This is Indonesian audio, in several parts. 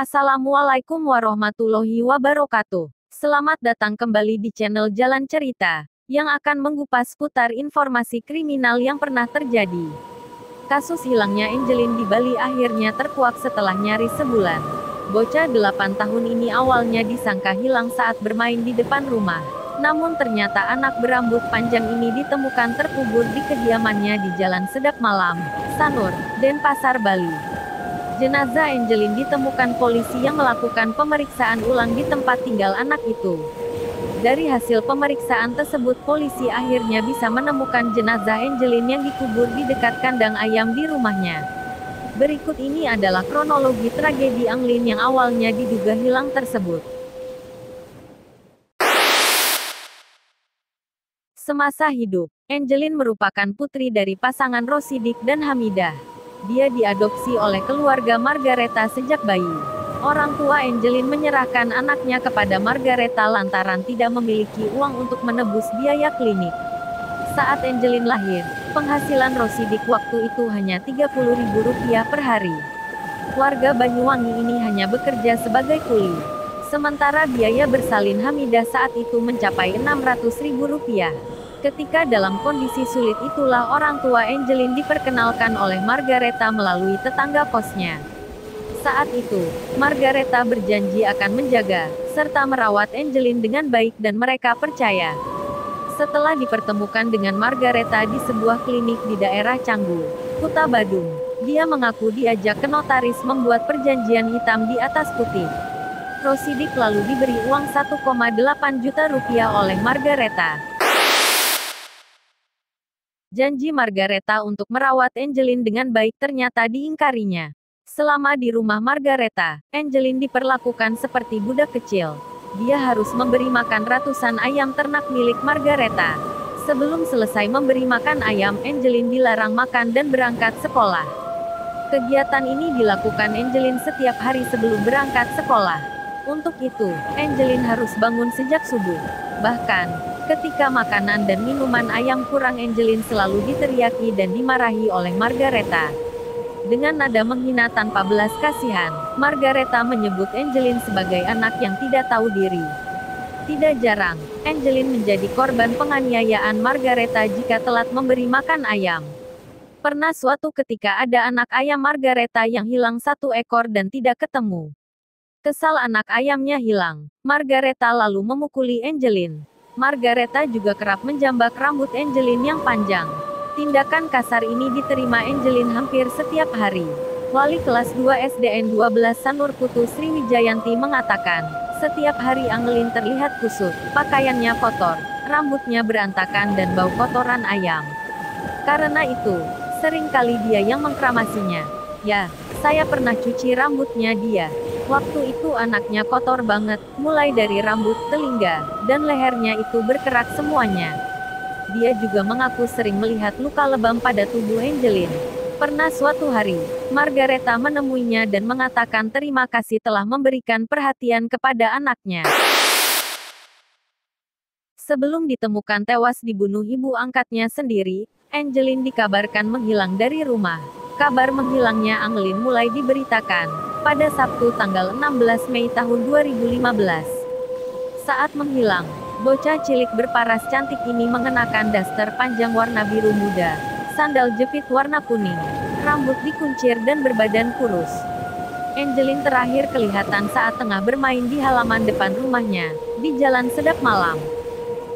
Assalamualaikum warahmatullahi wabarakatuh. Selamat datang kembali di channel Jalan Cerita, yang akan mengupas putar informasi kriminal yang pernah terjadi. Kasus hilangnya Angelin di Bali akhirnya terkuak setelah nyaris sebulan. Bocah 8 tahun ini awalnya disangka hilang saat bermain di depan rumah. Namun ternyata anak berambut panjang ini ditemukan terkubur di kediamannya di Jalan Sedap Malam, Sanur, Denpasar, Bali. Jenazah Angelin ditemukan polisi yang melakukan pemeriksaan ulang di tempat tinggal anak itu. Dari hasil pemeriksaan tersebut polisi akhirnya bisa menemukan jenazah Angelin yang dikubur di dekat kandang ayam di rumahnya. Berikut ini adalah kronologi tragedi Angelin yang awalnya diduga hilang tersebut. Semasa hidup, Angelin merupakan putri dari pasangan Rosidik dan Hamidah. Dia diadopsi oleh keluarga Margareta sejak bayi. Orang tua Angelin menyerahkan anaknya kepada Margareta lantaran tidak memiliki uang untuk menebus biaya klinik. Saat Angelin lahir, penghasilan Rosidik waktu itu hanya Rp30.000 per hari. Warga Banyuwangi ini hanya bekerja sebagai kuli. Sementara biaya bersalin Hamidah saat itu mencapai Rp600.000. Ketika dalam kondisi sulit itulah orang tua Angelin diperkenalkan oleh Margareta melalui tetangga kosnya. Saat itu, Margareta berjanji akan menjaga, serta merawat Angelin dengan baik dan mereka percaya. Setelah dipertemukan dengan Margareta di sebuah klinik di daerah Canggu, Kuta Badung, dia mengaku diajak ke notaris membuat perjanjian hitam di atas putih. Rosidik lalu diberi uang Rp1,8 juta oleh Margareta. Janji Margareta untuk merawat Angelin dengan baik ternyata diingkarinya. Selama di rumah Margareta, Angelin diperlakukan seperti budak kecil. Dia harus memberi makan ratusan ayam ternak milik Margareta. Sebelum selesai memberi makan ayam, Angelin dilarang makan dan berangkat sekolah. Kegiatan ini dilakukan Angelin setiap hari sebelum berangkat sekolah. Untuk itu, Angelin harus bangun sejak subuh. Bahkan, ketika makanan dan minuman ayam kurang, Angelin selalu diteriaki dan dimarahi oleh Margareta. Dengan nada menghina tanpa belas kasihan, Margareta menyebut Angelin sebagai anak yang tidak tahu diri. Tidak jarang, Angelin menjadi korban penganiayaan Margareta jika telat memberi makan ayam. Pernah suatu ketika ada anak ayam Margareta yang hilang 1 ekor dan tidak ketemu. Kesal anak ayamnya hilang, Margareta lalu memukuli Angelin. Margareta juga kerap menjambak rambut Angelin yang panjang. Tindakan kasar ini diterima Angelin hampir setiap hari. Wali kelas 2 SDN 12 Sanur Putu Sriwijayanti mengatakan, setiap hari Angelin terlihat kusut, pakaiannya kotor, rambutnya berantakan dan bau kotoran ayam. Karena itu, seringkali dia yang mengkramasinya. Ya, saya pernah cuci rambutnya dia. Waktu itu anaknya kotor banget, mulai dari rambut, telinga, dan lehernya itu berkerak semuanya. Dia juga mengaku sering melihat luka lebam pada tubuh Angelin. Pernah suatu hari, Margareta menemuinya dan mengatakan terima kasih telah memberikan perhatian kepada anaknya. Sebelum ditemukan tewas dibunuh ibu angkatnya sendiri, Angelin dikabarkan menghilang dari rumah. Kabar menghilangnya Angelin mulai diberitakan pada Sabtu tanggal 16 Mei tahun 2015. Saat menghilang, bocah cilik berparas cantik ini mengenakan daster panjang warna biru muda, sandal jepit warna kuning, rambut dikuncir dan berbadan kurus. Angelin terakhir kelihatan saat tengah bermain di halaman depan rumahnya, di Jalan Sedap Malam.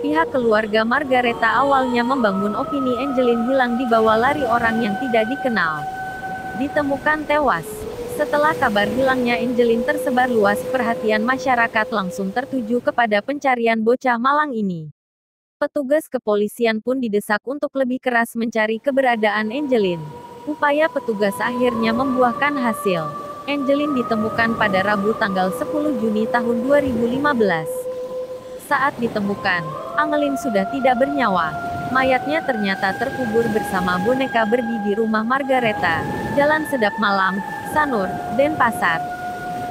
Pihak keluarga Margareta awalnya membangun opini Angelin hilang dibawa lari orang yang tidak dikenal. Ditemukan tewas. Setelah kabar hilangnya Angelin tersebar luas, perhatian masyarakat langsung tertuju kepada pencarian bocah malang ini. Petugas kepolisian pun didesak untuk lebih keras mencari keberadaan Angelin. Upaya petugas akhirnya membuahkan hasil. Angelin ditemukan pada Rabu tanggal 10 Juni tahun 2015. Saat ditemukan, Angelin sudah tidak bernyawa. Mayatnya ternyata terkubur bersama boneka Barbie di rumah Margareta, Jalan Sedap Malam, Sanur, Denpasar.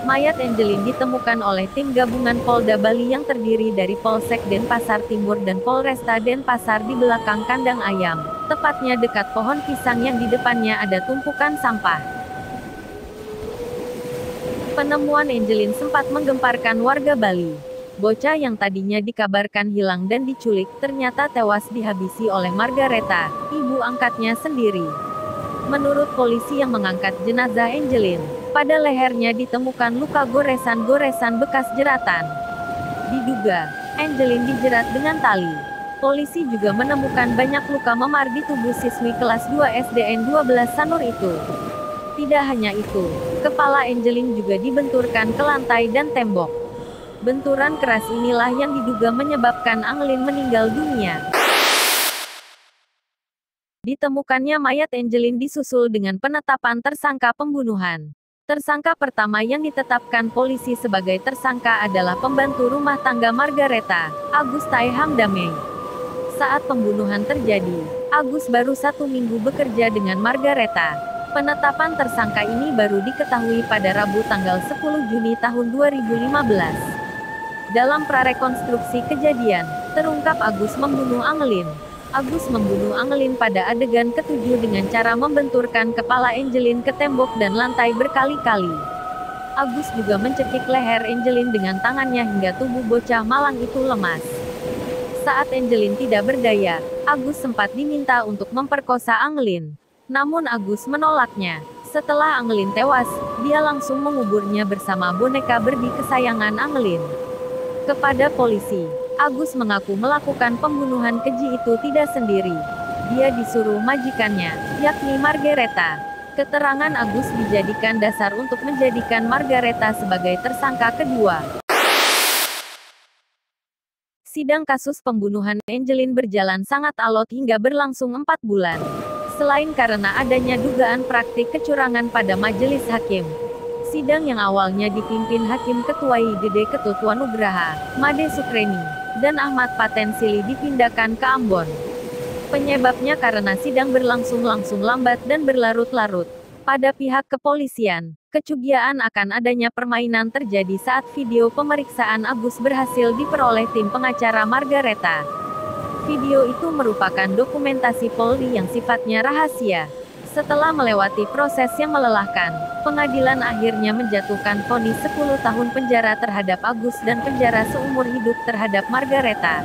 Mayat Angelin ditemukan oleh tim gabungan Polda Bali yang terdiri dari Polsek Denpasar Timur dan Polresta Denpasar di belakang kandang ayam, tepatnya dekat pohon pisang yang di depannya ada tumpukan sampah. Penemuan Angelin sempat menggemparkan warga Bali. Bocah yang tadinya dikabarkan hilang dan diculik, ternyata tewas dihabisi oleh Margareta, ibu angkatnya sendiri. Menurut polisi yang mengangkat jenazah Angelin, pada lehernya ditemukan luka goresan-goresan bekas jeratan. Diduga, Angelin dijerat dengan tali. Polisi juga menemukan banyak luka memar di tubuh siswi kelas 2 SDN 12 Sanur itu. Tidak hanya itu, kepala Angelin juga dibenturkan ke lantai dan tembok. Benturan keras inilah yang diduga menyebabkan Angelin meninggal dunia. Ditemukannya mayat Angelin disusul dengan penetapan tersangka pembunuhan. Tersangka pertama yang ditetapkan polisi sebagai tersangka adalah pembantu rumah tangga Margareta, Agus Tai Hamdame. Saat pembunuhan terjadi, Agus baru 1 minggu bekerja dengan Margareta. Penetapan tersangka ini baru diketahui pada Rabu tanggal 10 Juni tahun 2015. Dalam prarekonstruksi kejadian, terungkap Agus membunuh Angelin. Agus membunuh Angelin pada adegan ke-7 dengan cara membenturkan kepala Angelin ke tembok dan lantai berkali-kali. Agus juga mencekik leher Angelin dengan tangannya hingga tubuh bocah malang itu lemas. Saat Angelin tidak berdaya, Agus sempat diminta untuk memperkosa Angelin. Namun Agus menolaknya. Setelah Angelin tewas, dia langsung menguburnya bersama boneka Barbie kesayangan Angelin. Kepada polisi, Agus mengaku melakukan pembunuhan keji itu tidak sendiri. Dia disuruh majikannya, yakni Margareta. Keterangan Agus dijadikan dasar untuk menjadikan Margareta sebagai tersangka kedua. Sidang kasus pembunuhan Angelin berjalan sangat alot hingga berlangsung 4 bulan. Selain karena adanya dugaan praktik kecurangan pada majelis hakim, sidang yang awalnya dipimpin Hakim Ketua IGD Ketut Wanugraha, Made Sukreni, dan Ahmad Patensili dipindahkan ke Ambon. Penyebabnya karena sidang berlangsung lambat dan berlarut-larut. Pada pihak kepolisian, kecurigaan akan adanya permainan terjadi saat video pemeriksaan Agus berhasil diperoleh tim pengacara Margareta. Video itu merupakan dokumentasi Polri yang sifatnya rahasia. Setelah melewati proses yang melelahkan, pengadilan akhirnya menjatuhkan vonis 10 tahun penjara terhadap Agus dan penjara seumur hidup terhadap Margareta.